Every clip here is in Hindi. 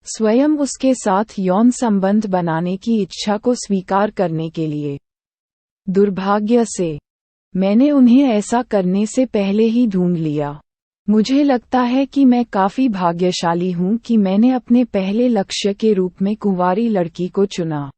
स्वयं उसके साथ यौन संबंध बनाने की इच्छा को स्वीकार करने के लिए। दुर्भाग्य से, मैंने उन्हें ऐसा करने से पहले ही ढूंढ लिया। मुझे लगता है कि मैं काफी भाग्यशाली हूं कि मैंने अपने पहले लक्ष्य के रूप में कुंवारी लड़की को चुना।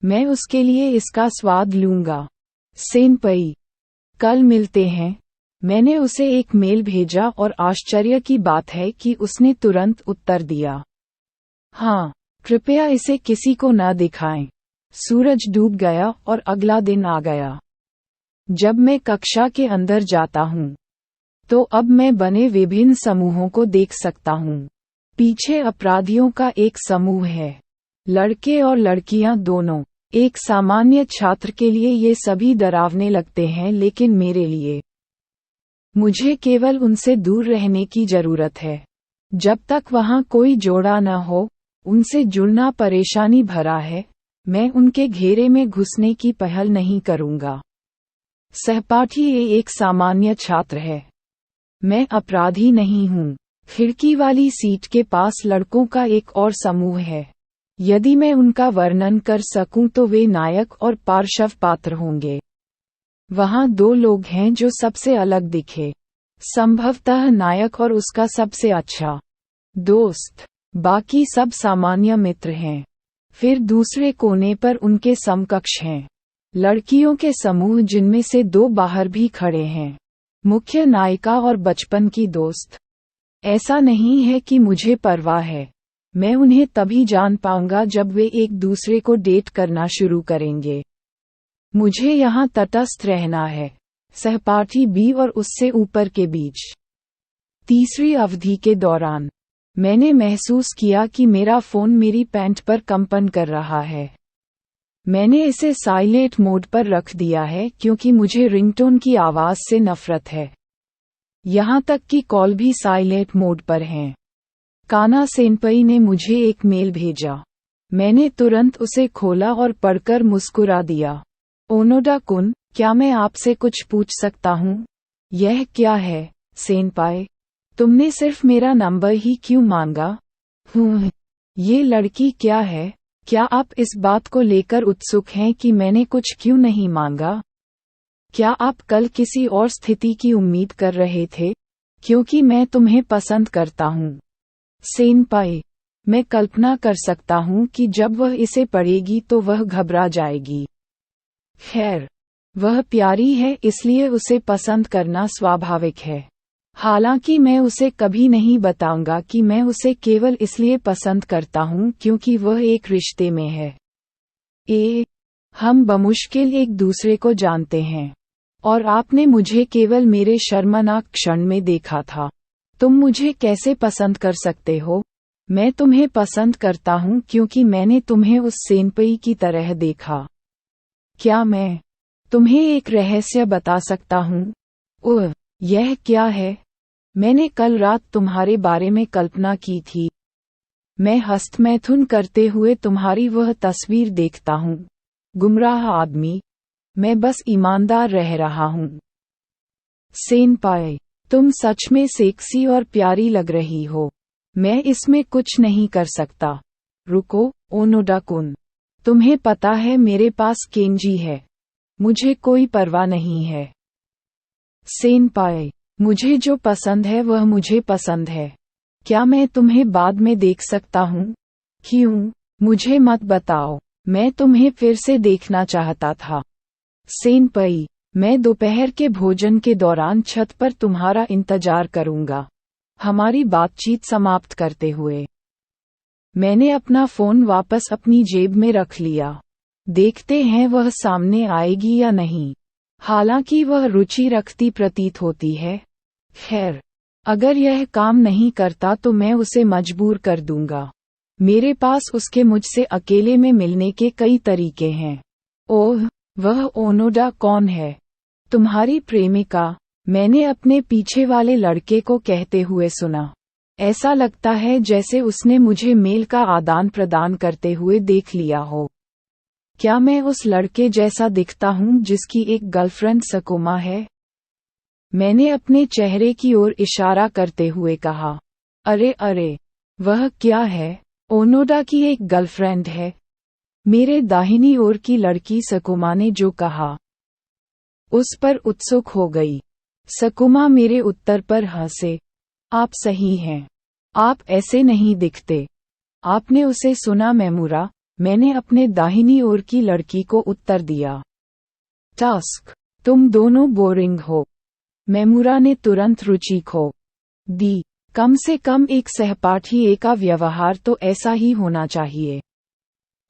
मैं उसके लिए इसका स्वाद लूंगा। सेनपई, कल मिलते हैं। मैंने उसे एक मेल भेजा और आश्चर्य की बात है कि उसने तुरंत उत्तर दिया। हाँ, कृपया इसे किसी को न दिखाएं। सूरज डूब गया और अगला दिन आ गया। जब मैं कक्षा के अंदर जाता हूँ, तो अब मैं बने विभिन्न समूहों को देख सकता हूँ। पीछे अपराधियों का एक समूह है, लड़के और लड़कियां दोनों। एक सामान्य छात्र के लिए ये सभी डरावने लगते हैं, लेकिन मेरे लिए, मुझे केवल उनसे दूर रहने की जरूरत है। जब तक वहां कोई जोड़ा न हो, उनसे जुड़ना परेशानी भरा है। मैं उनके घेरे में घुसने की पहल नहीं करूंगा। सहपाठी एक सामान्य छात्र है। मैं अपराधी नहीं हूँ। खिड़की वाली सीट के पास लड़कों का एक और समूह है। यदि मैं उनका वर्णन कर सकूं तो वे नायक और पार्श्व पात्र होंगे। वहां दो लोग हैं जो सबसे अलग दिखे, संभवतः नायक और उसका सबसे अच्छा दोस्त। बाकी सब सामान्य मित्र हैं। फिर दूसरे कोने पर उनके समकक्ष हैं, लड़कियों के समूह जिनमें से दो बाहर भी खड़े हैं, मुख्य नायिका और बचपन की दोस्त। ऐसा नहीं है कि मुझे परवाह है। मैं उन्हें तभी जान पाऊंगा जब वे एक दूसरे को डेट करना शुरू करेंगे। मुझे यहाँ तटस्थ रहना है, सहपाठी बी और उससे ऊपर के बीच। तीसरी अवधि के दौरान, मैंने महसूस किया कि मेरा फोन मेरी पैंट पर कंपन कर रहा है। मैंने इसे साइलेंट मोड पर रख दिया है क्योंकि मुझे रिंगटोन की आवाज से नफरत है। यहाँ तक कि कॉल भी साइलेंट मोड पर हैं। काना सेनपई ने मुझे एक मेल भेजा। मैंने तुरंत उसे खोला और पढ़कर मुस्कुरा दिया। ओनोडा-कुन, क्या मैं आपसे कुछ पूछ सकता हूँ? यह क्या है, सेनपाई? तुमने सिर्फ मेरा नंबर ही क्यों मांगा? ये लड़की क्या है? क्या आप इस बात को लेकर उत्सुक हैं कि मैंने कुछ क्यों नहीं मांगा? क्या आप कल किसी और स्थिति की उम्मीद कर रहे थे? क्योंकि मैं तुम्हें पसंद करता हूँ। सेनपाई, मैं कल्पना कर सकता हूँ कि जब वह इसे पढ़ेगी तो वह घबरा जाएगी। खैर, वह प्यारी है इसलिए उसे पसंद करना स्वाभाविक है। हालांकि मैं उसे कभी नहीं बताऊंगा कि मैं उसे केवल इसलिए पसंद करता हूं क्योंकि वह एक रिश्ते में है। हम बमुश्किल एक दूसरे को जानते हैं। और आपने मुझे केवल मेरे शर्मनाक क्षण में देखा था। तुम मुझे कैसे पसंद कर सकते हो? मैं तुम्हें पसंद करता हूं क्योंकि मैंने तुम्हें उस सेनपई की तरह देखा। क्या मैं तुम्हें एक रहस्य बता सकता हूं? ओह, यह क्या है? मैंने कल रात तुम्हारे बारे में कल्पना की थी। मैं हस्तमैथुन करते हुए तुम्हारी वह तस्वीर देखता हूँ। गुमराह आदमी, मैं बस ईमानदार रह रहा हूँ। सेनपाई, तुम सच में सेक्सी और प्यारी लग रही हो। मैं इसमें कुछ नहीं कर सकता। रुको, ओनोडा-कुन, तुम्हें पता है मेरे पास केंजी है। मुझे कोई परवाह नहीं है। सेनपाई, मुझे जो पसंद है वह मुझे पसंद है। क्या मैं तुम्हें बाद में देख सकता हूँ? क्यों? मुझे मत बताओ। मैं तुम्हें फिर से देखना चाहता था। सेनपई, मैं दोपहर के भोजन के दौरान छत पर तुम्हारा इंतजार करूंगा। हमारी बातचीत समाप्त करते हुए, मैंने अपना फोन वापस अपनी जेब में रख लिया। देखते हैं वह सामने आएगी या नहीं। हालांकि वह रुचि रखती प्रतीत होती है। खैर, अगर यह काम नहीं करता तो मैं उसे मजबूर कर दूंगा। मेरे पास उसके मुझसे अकेले में मिलने के कई तरीके हैं। ओह, वह ओनोडा कौन है? तुम्हारी प्रेमिका, मैंने अपने पीछे वाले लड़के को कहते हुए सुना। ऐसा लगता है जैसे उसने मुझे मेल का आदान प्रदान करते हुए देख लिया हो। क्या मैं उस लड़के जैसा दिखता हूँ जिसकी एक गर्लफ्रेंड सकोमा है? मैंने अपने चेहरे की ओर इशारा करते हुए कहा। अरे अरे, वह क्या है? ओनोडा की एक गर्लफ्रेंड है। मेरे दाहिनी ओर की लड़की सकुमा ने जो कहा, उस पर उत्सुक हो गई। सकुमा मेरे उत्तर पर हंसे। आप सही हैं। आप ऐसे नहीं दिखते। आपने उसे सुना मेमुरा? मैंने अपने दाहिनी ओर की लड़की को उत्तर दिया। टास्क, तुम दोनों बोरिंग हो। मेमुरा ने तुरंत रुचि खो दी। कम से कम एक सहपाठी का व्यवहार तो ऐसा ही होना चाहिए।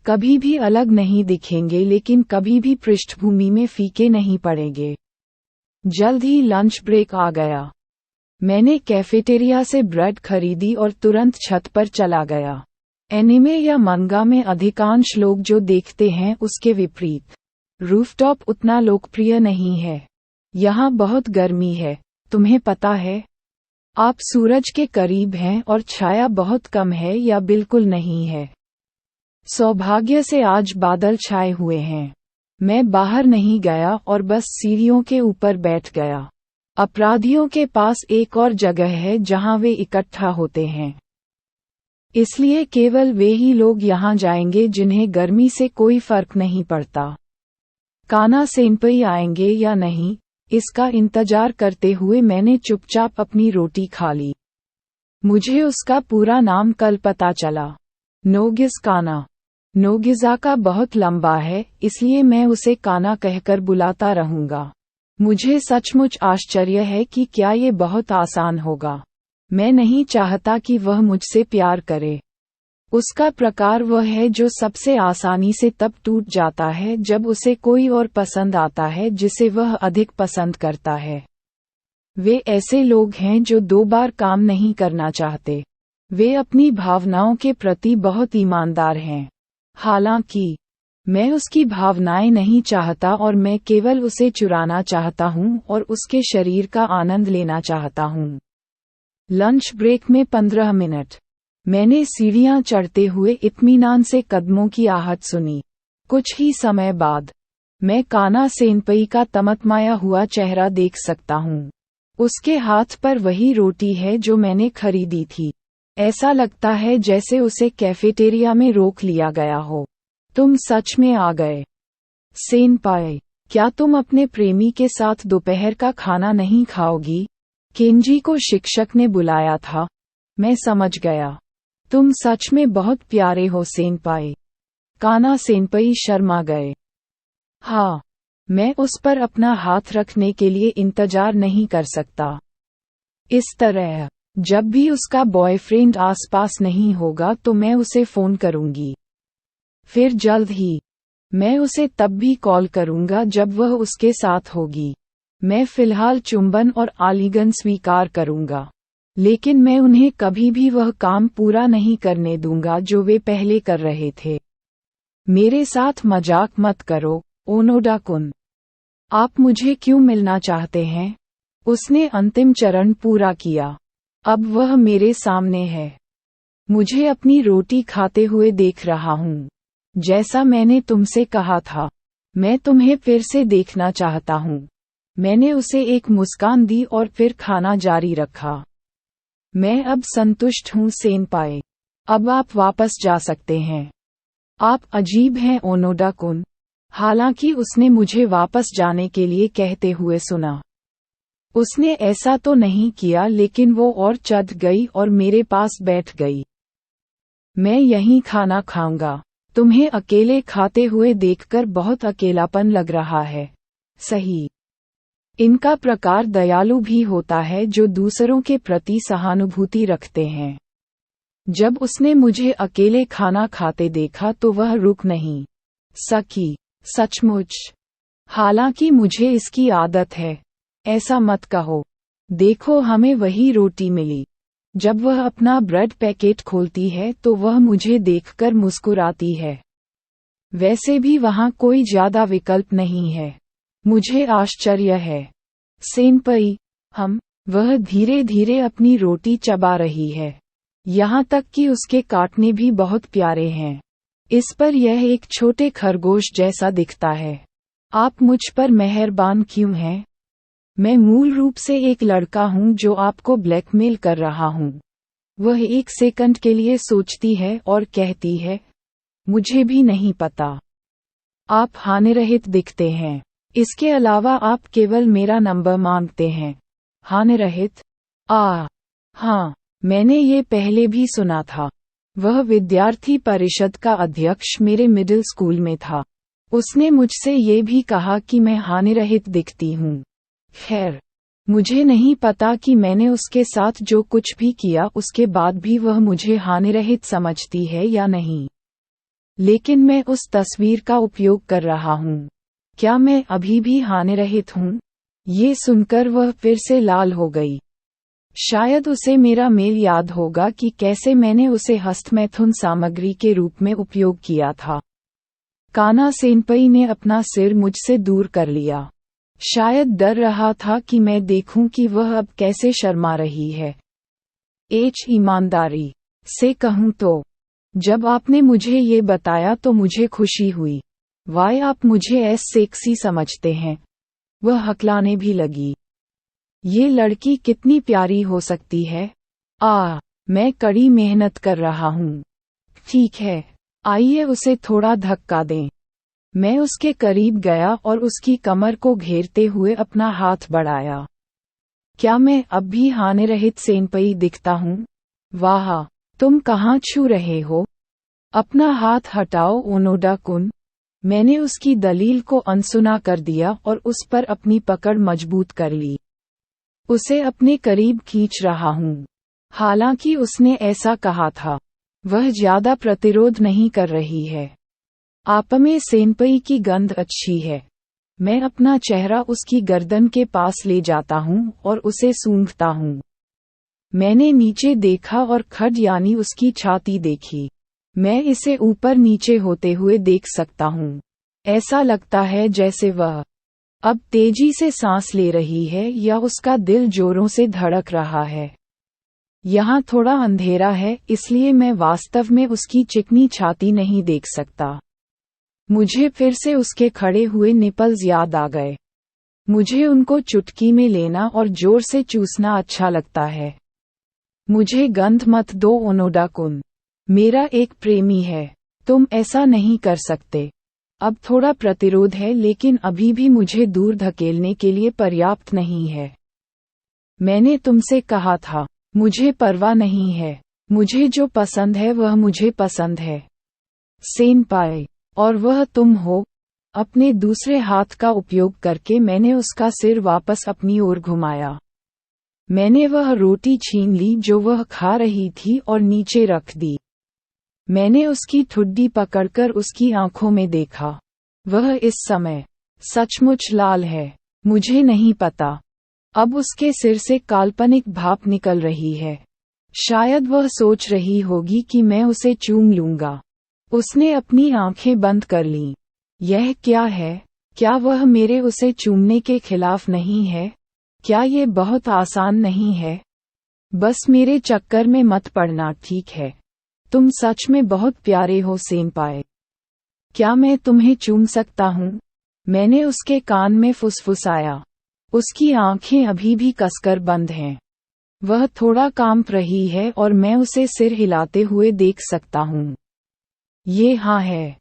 कभी भी अलग नहीं दिखेंगे लेकिन कभी भी पृष्ठभूमि में फीके नहीं पड़ेंगे। जल्द ही लंच ब्रेक आ गया। मैंने कैफेटेरिया से ब्रेड खरीदी और तुरंत छत पर चला गया। एनिमे या मंगा में अधिकांश लोग जो देखते हैं उसके विपरीत रूफटॉप उतना लोकप्रिय नहीं है। यहाँ बहुत गर्मी है, तुम्हें पता है। आप सूरज के करीब हैं और छाया बहुत कम है या बिल्कुल नहीं है। सौभाग्य से आज बादल छाए हुए हैं। मैं बाहर नहीं गया और बस सीढ़ियों के ऊपर बैठ गया। अपराधियों के पास एक और जगह है जहां वे इकट्ठा होते हैं। इसलिए केवल वे ही लोग यहां जाएंगे जिन्हें गर्मी से कोई फर्क नहीं पड़ता। काना सेनपई आएंगे या नहीं, इसका इंतजार करते हुए मैंने चुपचाप अपनी रोटी खा ली। मुझे उसका पूरा नाम कल पता चला। नोगिस काना। नोगिज़ाका बहुत लंबा है, इसलिए मैं उसे काना कहकर बुलाता रहूंगा। मुझे सचमुच आश्चर्य है कि क्या ये बहुत आसान होगा। मैं नहीं चाहता कि वह मुझसे प्यार करे। उसका प्रकार वह है जो सबसे आसानी से तब टूट जाता है जब उसे कोई और पसंद आता है जिसे वह अधिक पसंद करता है। वे ऐसे लोग हैं जो 2 बार काम नहीं करना चाहते। वे अपनी भावनाओं के प्रति बहुत ईमानदार हैं। हालांकि मैं उसकी भावनाएं नहीं चाहता और मैं केवल उसे चुराना चाहता हूं और उसके शरीर का आनंद लेना चाहता हूं। लंच ब्रेक में 15 मिनट। मैंने सीढ़ियां चढ़ते हुए इत्मीनान से कदमों की आहट सुनी। कुछ ही समय बाद मैं काना सेनपई का तमतमाया हुआ चेहरा देख सकता हूं। उसके हाथ पर वही रोटी है जो मैंने खरीदी थी। ऐसा लगता है जैसे उसे कैफेटेरिया में रोक लिया गया हो। तुम सच में आ गए। सेनपाई, क्या तुम अपने प्रेमी के साथ दोपहर का खाना नहीं खाओगी? केंजी को शिक्षक ने बुलाया था। मैं समझ गया। तुम सच में बहुत प्यारे हो सेनपाई। काना सेनपई शर्मा गए। हाँ, मैं उस पर अपना हाथ रखने के लिए इंतजार नहीं कर सकता। इस तरह जब भी उसका बॉयफ्रेंड आसपास नहीं होगा तो मैं उसे फोन करूंगी। फिर जल्द ही मैं उसे तब भी कॉल करूंगा जब वह उसके साथ होगी। मैं फिलहाल चुंबन और आलिंगन स्वीकार करूंगा, लेकिन मैं उन्हें कभी भी वह काम पूरा नहीं करने दूंगा जो वे पहले कर रहे थे। मेरे साथ मजाक मत करो, ओनोडा-कुन। आप मुझे क्यों मिलना चाहते हैं? उसने अंतिम चरण पूरा किया। अब वह मेरे सामने है। मुझे अपनी रोटी खाते हुए देख रहा हूँ। जैसा मैंने तुमसे कहा था, मैं तुम्हें फिर से देखना चाहता हूँ। मैंने उसे एक मुस्कान दी और फिर खाना जारी रखा। मैं अब संतुष्ट हूँ सेनपाई। अब आप वापस जा सकते हैं। आप अजीब हैं ओनोडा-कुन। हालांकि उसने मुझे वापस जाने के लिए कहते हुए सुना। उसने ऐसा तो नहीं किया लेकिन वो और चढ़ गई और मेरे पास बैठ गई। मैं यहीं खाना खाऊंगा। तुम्हें अकेले खाते हुए देखकर बहुत अकेलापन लग रहा है। सही। इनका प्रकार दयालु भी होता है जो दूसरों के प्रति सहानुभूति रखते हैं। जब उसने मुझे अकेले खाना खाते देखा तो वह रुक नहीं सकी। सचमुच। हालांकि मुझे इसकी आदत है। ऐसा मत कहो। देखो, हमें वही रोटी मिली। जब वह अपना ब्रेड पैकेट खोलती है तो वह मुझे देखकर मुस्कुराती है। वैसे भी वहां कोई ज्यादा विकल्प नहीं है। मुझे आश्चर्य है। सेनपई, वह धीरे धीरे अपनी रोटी चबा रही है। यहाँ तक कि उसके काटने भी बहुत प्यारे हैं। इस पर यह एक छोटे खरगोश जैसा दिखता है। आप मुझ पर मेहरबान क्यों हैं? मैं मूल रूप से एक लड़का हूँ जो आपको ब्लैकमेल कर रहा हूँ। वह 1 सेकंड के लिए सोचती है और कहती है, मुझे भी नहीं पता। आप हानिरहित दिखते हैं। इसके अलावा आप केवल मेरा नंबर मांगते हैं। हानिरहित? हाँ, मैंने ये पहले भी सुना था। वह विद्यार्थी परिषद का अध्यक्ष मेरे मिडिल स्कूल में था। उसने मुझसे ये भी कहा कि मैं हानिरहित दिखती हूँ। खैर, मुझे नहीं पता कि मैंने उसके साथ जो कुछ भी किया उसके बाद भी वह मुझे हानिरहित समझती है या नहीं। लेकिन मैं उस तस्वीर का उपयोग कर रहा हूँ। क्या मैं अभी भी हानिरहित हूँ? ये सुनकर वह फिर से लाल हो गई। शायद उसे मेरा मेल याद होगा कि कैसे मैंने उसे हस्तमैथुन सामग्री के रूप में उपयोग किया था। काना सेनपई ने अपना सिर मुझसे दूर कर लिया। शायद डर रहा था कि मैं देखूं कि वह अब कैसे शर्मा रही है। ईमानदारी से कहूं तो जब आपने मुझे ये बताया तो मुझे खुशी हुई। वाई आप मुझे सेक्सी समझते हैं? वह हकलाने भी लगी। ये लड़की कितनी प्यारी हो सकती है। मैं कड़ी मेहनत कर रहा हूँ। ठीक है, आइए उसे थोड़ा धक्का दें। मैं उसके करीब गया और उसकी कमर को घेरते हुए अपना हाथ बढ़ाया। क्या मैं अब भी हानिरहित सेनपई दिखता हूँ? वाह, तुम कहाँ छू रहे हो? अपना हाथ हटाओ ओनोडा-कुन। मैंने उसकी दलील को अनसुना कर दिया और उस पर अपनी पकड़ मजबूत कर ली। उसे अपने करीब खींच रहा हूँ। हालांकि उसने ऐसा कहा था। वह ज्यादा प्रतिरोध नहीं कर रही है। आपमे सेनपई की गंध अच्छी है। मैं अपना चेहरा उसकी गर्दन के पास ले जाता हूँ और उसे सूंघता हूँ। मैंने नीचे देखा और खड यानी उसकी छाती देखी। मैं इसे ऊपर नीचे होते हुए देख सकता हूँ। ऐसा लगता है जैसे वह अब तेजी से सांस ले रही है या उसका दिल जोरों से धड़क रहा है। यहाँ थोड़ा अंधेरा है इसलिए मैं वास्तव में उसकी चिकनी छाती नहीं देख सकता। मुझे फिर से उसके खड़े हुए निपल्स याद आ गए। मुझे उनको चुटकी में लेना और जोर से चूसना अच्छा लगता है। मुझे गंध मत दो ओनोडा-कुन। मेरा एक प्रेमी है। तुम ऐसा नहीं कर सकते। अब थोड़ा प्रतिरोध है लेकिन अभी भी मुझे दूर धकेलने के लिए पर्याप्त नहीं है। मैंने तुमसे कहा था, मुझे परवाह नहीं है। मुझे जो पसंद है वह मुझे पसंद है। सेनपाई, और वह तुम हो। अपने दूसरे हाथ का उपयोग करके मैंने उसका सिर वापस अपनी ओर घुमाया। मैंने वह रोटी छीन ली जो वह खा रही थी और नीचे रख दी। मैंने उसकी ठुड्डी पकड़कर उसकी आंखों में देखा। वह इस समय सचमुच लाल है। मुझे नहीं पता। अब उसके सिर से काल्पनिक भाप निकल रही है। शायद वह सोच रही होगी कि मैं उसे चूम लूंगा। उसने अपनी आंखें बंद कर लीं। यह क्या है? क्या वह मेरे उसे चूमने के खिलाफ नहीं है? क्या ये बहुत आसान नहीं है? बस मेरे चक्कर में मत पड़ना, ठीक है? तुम सच में बहुत प्यारे हो सेनपाई। क्या मैं तुम्हें चूम सकता हूँ? मैंने उसके कान में फुसफुसाया। उसकी आंखें अभी भी कसकर बंद हैं। वह थोड़ा कांप रही है और मैं उसे सिर हिलाते हुए देख सकता हूँ। ये हाँ है।